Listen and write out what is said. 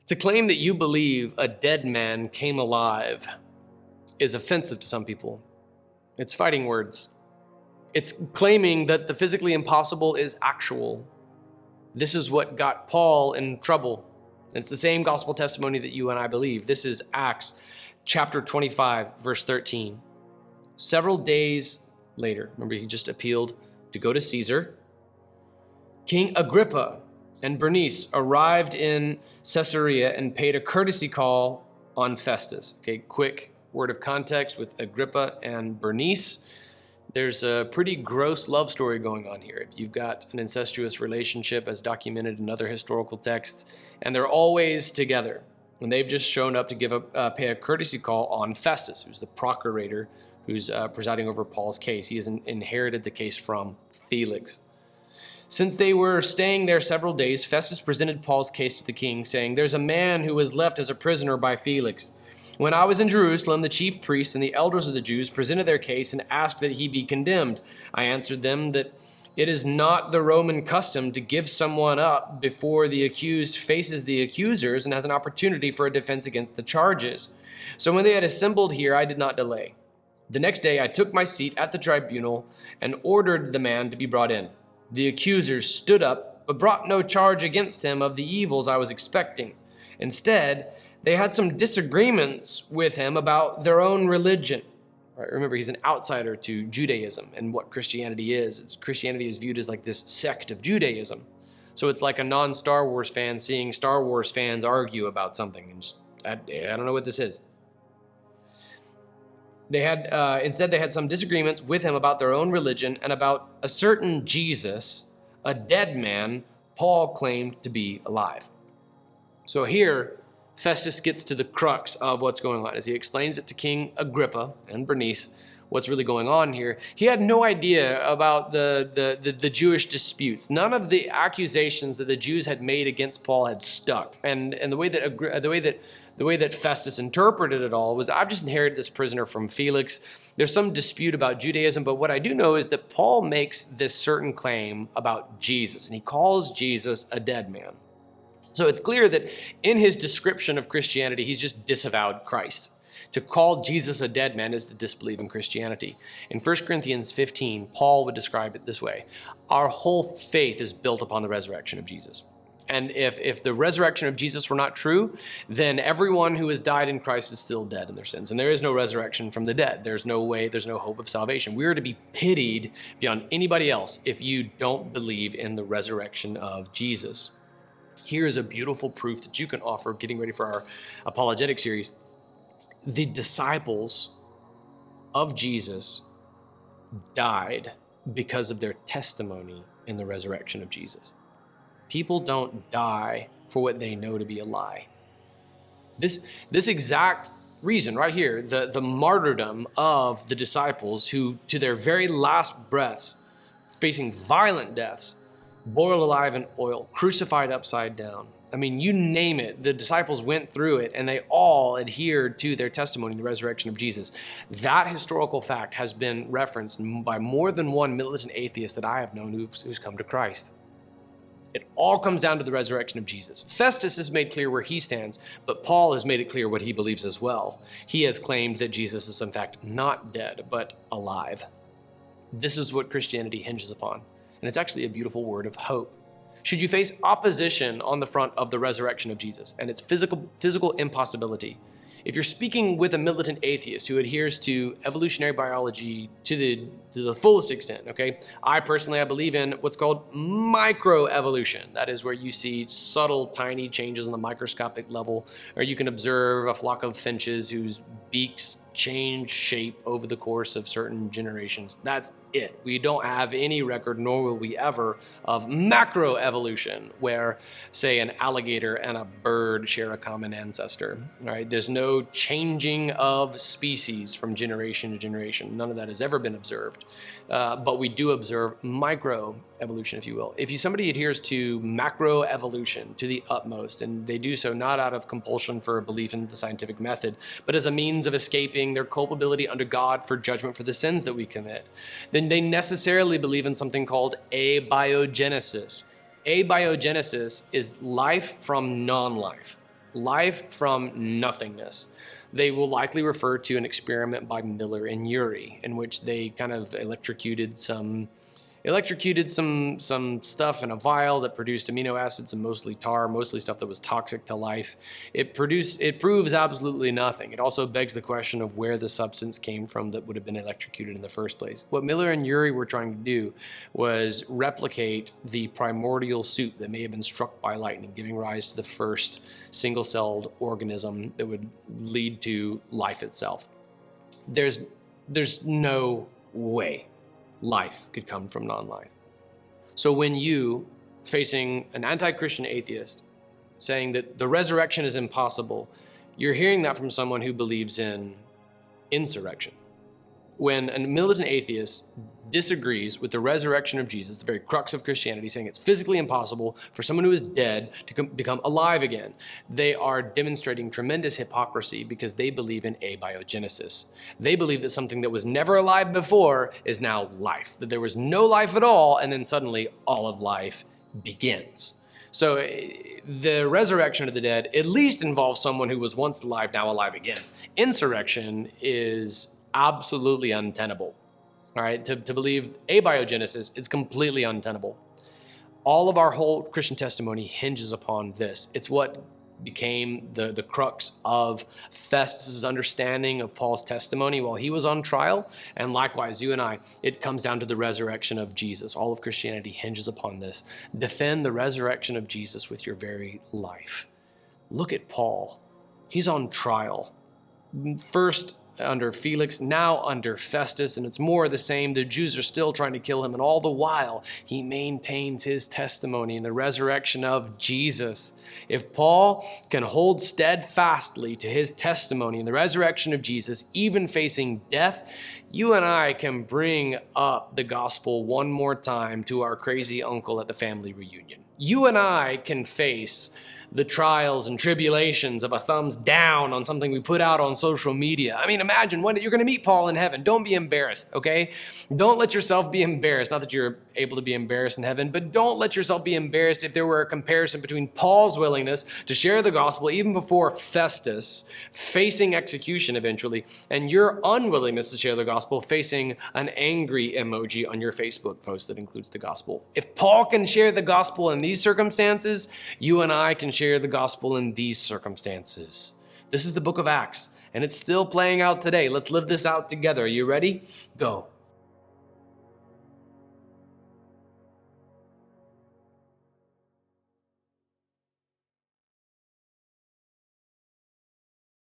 To claim that you believe a dead man came alive is offensive to some people. It's fighting words. It's claiming that the physically impossible is actual. This is what got Paul in trouble. It's the same gospel testimony that you and I believe. This is Acts chapter 25, verse 13. Several days later, remember he just appealed to go to Caesar, King Agrippa and Bernice arrived in Caesarea and paid a courtesy call on Festus. Okay, quick word of context with Agrippa and Bernice. There's a pretty gross love story going on here. You've got an incestuous relationship as documented in other historical texts, and they're always together. And they've just shown up to pay a courtesy call on Festus, who's the procurator who's presiding over Paul's case. He has inherited the case from Felix. Since they were staying there several days, Festus presented Paul's case to the king, saying, "There's a man who was left as a prisoner by Felix. When I was in Jerusalem, the chief priests and the elders of the Jews presented their case and asked that he be condemned. I answered them that it is not the Roman custom to give someone up before the accused faces the accusers and has an opportunity for a defense against the charges. So when they had assembled here, I did not delay. The next day I took my seat at the tribunal and ordered the man to be brought in. The accusers stood up, but brought no charge against him of the evils I was expecting. Instead, they had some disagreements with him about their own religion." Right, remember, he's an outsider to Judaism and what Christianity is. Christianity is viewed as like this sect of Judaism. So it's like a non-Star Wars fan seeing Star Wars fans argue about something. And just, I don't know what this is. Instead, they had some disagreements with him about their own religion and about a certain Jesus, a dead man, Paul claimed to be alive. So here, Festus gets to the crux of what's going on as he explains it to King Agrippa and Bernice, what's really going on here. He had no idea about the Jewish disputes. None of the accusations that the Jews had made against Paul had stuck. And the way that Festus interpreted it all was, I've just inherited this prisoner from Felix. There's some dispute about Judaism, but what I do know is that Paul makes this certain claim about Jesus, and he calls Jesus a dead man. So it's clear that in his description of Christianity, he's just disavowed Christ. To call Jesus a dead man is to disbelieve in Christianity. In 1 Corinthians 15, Paul would describe it this way: our whole faith is built upon the resurrection of Jesus. And if the resurrection of Jesus were not true, then everyone who has died in Christ is still dead in their sins. And there is no resurrection from the dead. There's no way, there's no hope of salvation. We are to be pitied beyond anybody else if you don't believe in the resurrection of Jesus. Here is a beautiful proof that you can offer getting ready for our apologetic series. The disciples of Jesus died because of their testimony in the resurrection of Jesus. People don't die for what they know to be a lie. This exact reason right here, the martyrdom of the disciples who, to their very last breaths, facing violent deaths, boiled alive in oil, crucified upside down. I mean, you name it, the disciples went through it and they all adhered to their testimony in the resurrection of Jesus. That historical fact has been referenced by more than one militant atheist that I have known who's come to Christ. It all comes down to the resurrection of Jesus. Festus has made clear where he stands, but Paul has made it clear what he believes as well. He has claimed that Jesus is in fact not dead, but alive. This is what Christianity hinges upon. And it's actually a beautiful word of hope. Should you face opposition on the front of the resurrection of Jesus and its physical impossibility, if you're speaking with a militant atheist who adheres to evolutionary biology to the fullest extent, okay? I believe in what's called microevolution. That is where you see subtle, tiny changes on the microscopic level, or you can observe a flock of finches whose beaks change shape over the course of certain generations. That's it. We don't have any record, nor will we ever, of macroevolution, where, say, an alligator and a bird share a common ancestor. All right? There's no changing of species from generation to generation. None of that has ever been observed. But we do observe microevolution, if you will. If somebody adheres to macroevolution to the utmost, and they do so not out of compulsion for a belief in the scientific method, but as a means of escaping their culpability under God for judgment for the sins that we commit, then they necessarily believe in something called abiogenesis. Abiogenesis is life from non-life. life from nothingness. They will likely refer to an experiment by Miller and Urey, in which they kind of electrocuted some stuff in a vial that produced amino acids and mostly tar, mostly stuff that was toxic to life. It proves absolutely nothing. It also begs the question of where the substance came from that would have been electrocuted in the first place. What Miller and Urey were trying to do was replicate the primordial soup that may have been struck by lightning, giving rise to the first single-celled organism that would lead to life itself. There's no way life could come from non-life. So when you, facing an anti-Christian atheist, saying that the resurrection is impossible, you're hearing that from someone who believes in insurrection. When a militant atheist disagrees with the resurrection of Jesus, the very crux of Christianity, saying it's physically impossible for someone who is dead to become alive again, they are demonstrating tremendous hypocrisy because they believe in abiogenesis. They believe that something that was never alive before is now life, that there was no life at all, and then suddenly all of life begins. So the resurrection of the dead at least involves someone who was once alive, now alive again. Insurrection is absolutely untenable. All right, to believe abiogenesis is completely untenable. All of our whole Christian testimony hinges upon this. It's what became the crux of Festus' understanding of Paul's testimony while he was on trial. And likewise, you and I, it comes down to the resurrection of Jesus. All of Christianity hinges upon this. Defend the resurrection of Jesus with your very life. Look at Paul. He's on trial. First under Felix, now under Festus, and it's more of the same. The Jews are still trying to kill him, and all the while, he maintains his testimony in the resurrection of Jesus. If Paul can hold steadfastly to his testimony in the resurrection of Jesus, even facing death, you and I can bring up the gospel one more time to our crazy uncle at the family reunion. You and I can face the trials and tribulations of a thumbs down on something we put out on social media. I mean, imagine one day you're going to meet Paul in heaven. Don't be embarrassed, okay? Don't let yourself be embarrassed. Not that you're able to be embarrassed in heaven, but don't let yourself be embarrassed if there were a comparison between Paul's willingness to share the gospel even before Festus, facing execution eventually, and your unwillingness to share the gospel facing an angry emoji on your Facebook post that includes the gospel. If Paul can share the gospel in these circumstances, you and I can share the gospel in these circumstances. This is the book of Acts, and it's still playing out today. Let's live this out together. Are you ready? Go.